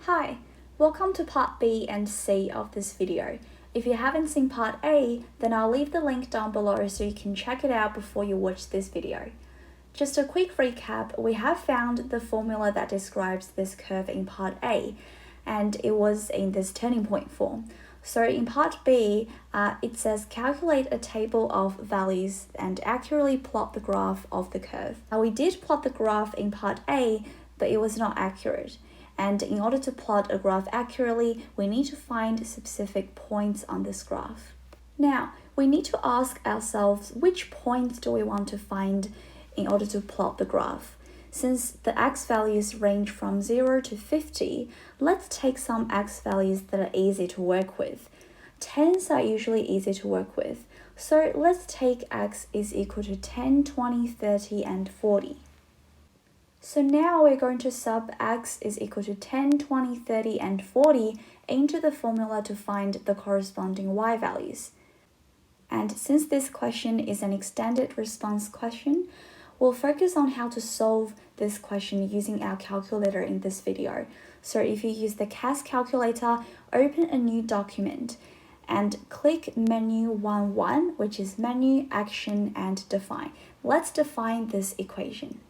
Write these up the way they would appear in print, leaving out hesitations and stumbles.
Hi, welcome to part B and C of this video. If you haven't seen part A, then I'll leave the link down below so you can check it out before you watch this video. Just a quick recap, we have found the formula that describes this curve in part A, and it was in this turning point form. So in part B, it says calculate a table of values and accurately plot the graph of the curve. Now we did plot the graph in part A, but it was not accurate. And in order to plot a graph accurately, we need to find specific points on this graph. Now, we need to ask ourselves which points do we want to find in order to plot the graph. Since the x values range from 0 to 50, let's take some x values that are easy to work with. 10s are usually easy to work with, so let's take x is equal to 10, 20, 30, and 40. So now we're going to sub x is equal to 10, 20, 30, and 40 into the formula to find the corresponding y values. And since this question is an extended response question, we'll focus on how to solve this question using our calculator in this video. So if you use the CAS calculator, open a new document and click menu 1.1, which is menu, action, and define. Let's define this equation.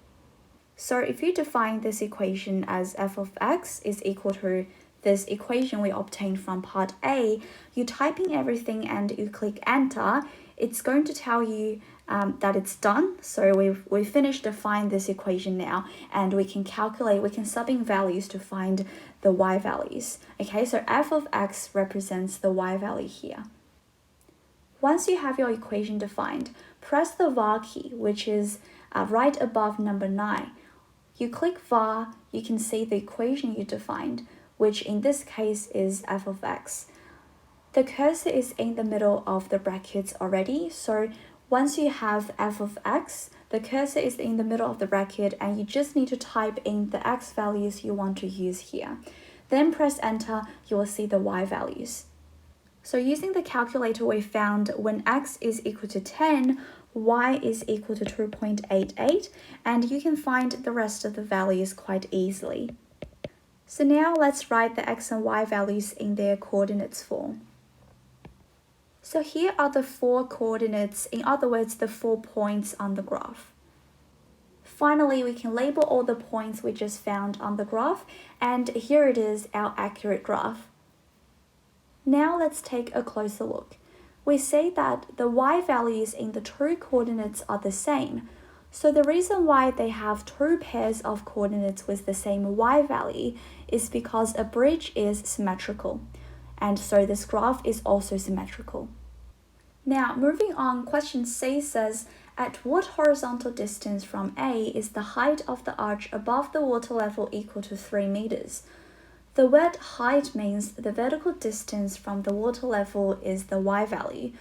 So if you define this equation as f of x is equal to this equation we obtained from part A, you type in everything and you click enter, it's going to tell you that it's done. So we've finished defining this equation now, and we can sub in values to find the y values. Okay, so f of x represents the y value here. Once you have your equation defined, press the var key, which is right above number 9. You click var, you can see the equation you defined, which in this case is f of x. The cursor is in the middle of the brackets already, so once you have f of x, the cursor is in the middle of the bracket and you just need to type in the x values you want to use here. Then press enter, you will see the y values. So using the calculator, we found when x is equal to 10, y is equal to 2.88, and you can find the rest of the values quite easily. So now let's write the x and y values in their coordinates form. So here are the 4 coordinates, in other words, the 4 points on the graph. Finally, we can label all the points we just found on the graph, and here it is, our accurate graph. Now let's take a closer look. We say that the y values in the 2 coordinates are the same. So the reason why they have 2 pairs of coordinates with the same y value is because a bridge is symmetrical. And so this graph is also symmetrical. Now, moving on, question C says, at what horizontal distance from A is the height of the arch above the water level equal to 3 meters? The word height means the vertical distance from the water level is the y value.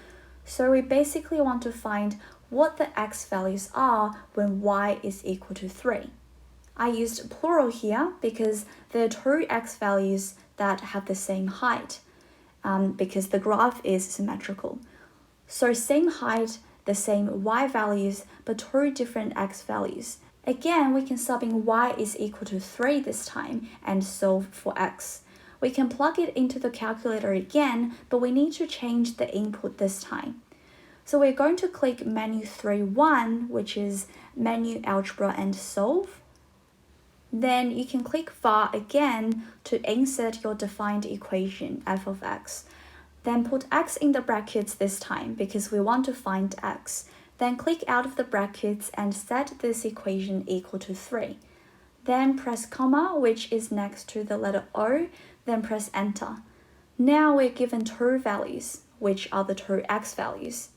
So we basically want to find what the x values are when y is equal to 3. I used plural here because there are 2 x values that have the same height, because the graph is symmetrical. So same height, the same y values, but 2 different x values. Again, we can sub in y is equal to 3 this time and solve for x. We can plug it into the calculator again, but we need to change the input this time. So we're going to click menu 3.1, which is menu algebra and solve. Then you can click var again to insert your defined equation, f of x. Then put x in the brackets this time because we want to find x. Then click out of the brackets and set this equation equal to 3. Then press comma, which is next to the letter O, then press enter. Now we're given 2 values, which are the 2 x values.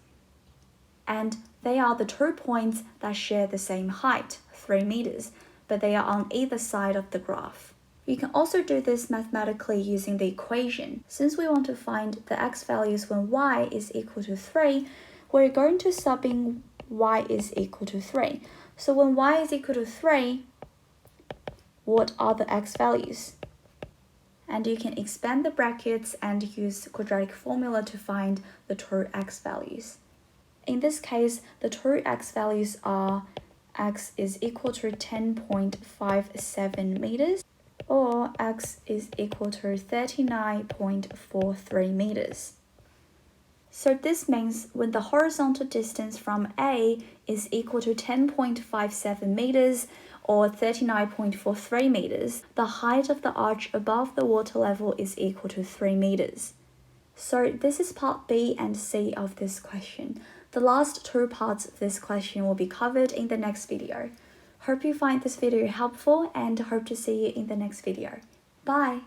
And they are the 2 points that share the same height, 3 meters, but they are on either side of the graph. You can also do this mathematically using the equation. Since we want to find the x values when y is equal to 3, we're going to sub in y is equal to 3. So when y is equal to 3, what are the x values? And you can expand the brackets and use quadratic formula to find the 2 x values. In this case, the 2 x values are x is equal to 10.57 meters or x is equal to 39.43 meters. So this means when the horizontal distance from A is equal to 10.57 meters or 39.43 meters, the height of the arch above the water level is equal to 3 meters. So this is part B and C of this question. The last two parts of this question will be covered in the next video. Hope you find this video helpful and hope to see you in the next video. Bye!